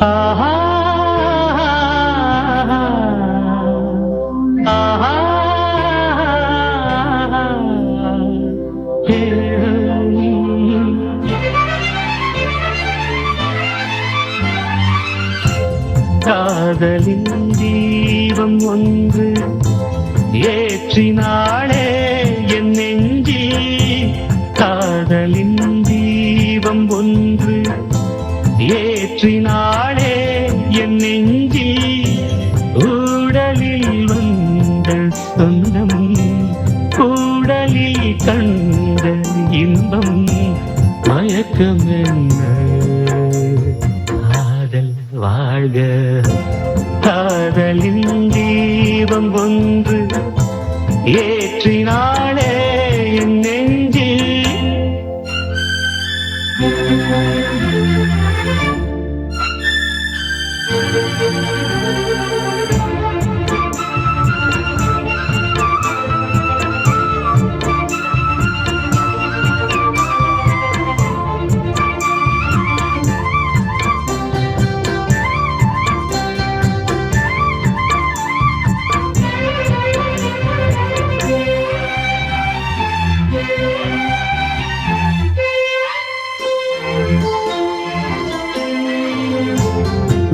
ஆஹா ஆஹா காதலின் தீபம் ஒன்று ஏற்றினாளே என் நெஞ்சில். காதலின் தீபம் ஒன்று ஏற்றினாளே என் நெஞ்சில். ஊடலில் வந்த சொந்தம் கூடலில் கண்ட இன்பம் மயக்கம் என்ன காதல் வாழ்க. காதலின் தீபம் ஒன்று ஏற்றினாளே என் நெஞ்சில்.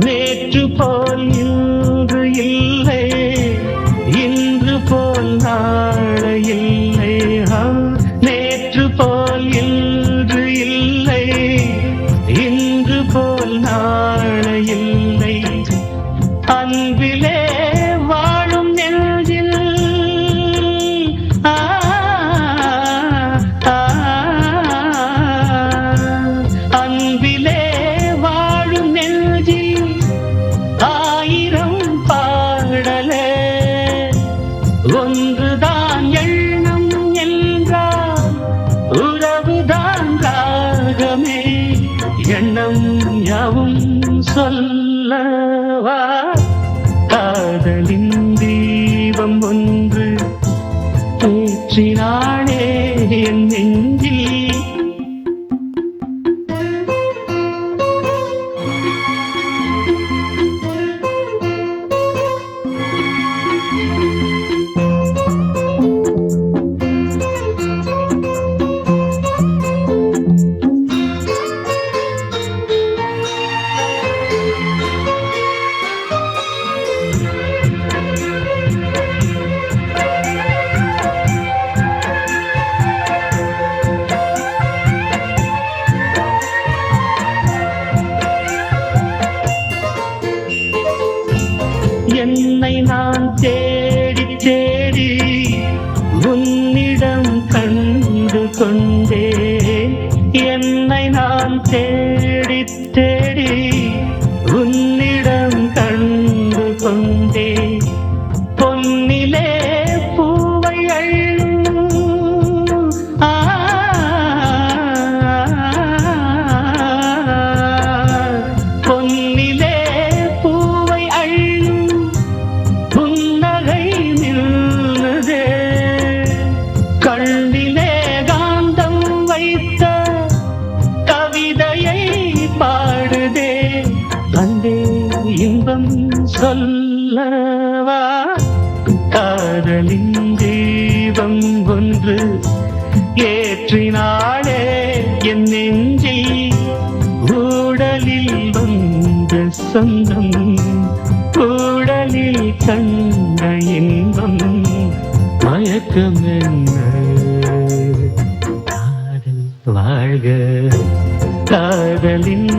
நேற்று போல் இன்று இல்லை, இன்று போல் நாளை இல்லை. நேற்று போல் இன்று இல்லை, இன்று போல் நாளை இல்லை. அன்பிலே வாழும் நெஞ்சில் அன்பிலே வாழும் நெஞ்சில் ஆயிரம் பாடலே. ஒன்றுதான் எண்ணம் என்றால் உறவுதான் ராகமே. எண்ணம் யாவும் சொல்லவா. காதலின் தீபம் ஒன்று ஏற்றினாளே என் நெஞ்சில். என்னை நான் தேடி தேடி உன்னிடம் கண்டு கொண்டேன். என்னை நான் தேடி தேடி உன்னிடம் கண்டு கொண்டேன். பொன்னிலே பூவை அள்ளும் பொன்னிலே பூவை அள்ளும் புன்னகை நின்றதே. கண்ணிலே காந்தம் வைத்த கவிதையை பாடுதே. அன்பே இன்பம் சொல்லவா. காதலின் தீபம் ஒன்று ஏற்றினாளே என் நெஞ்சில். ஊடலில் வந்த சொந்தம் கூடலில் கண்ட இன்பம் மயக்கம் என்ன காதல் வாழ்க. காதலின்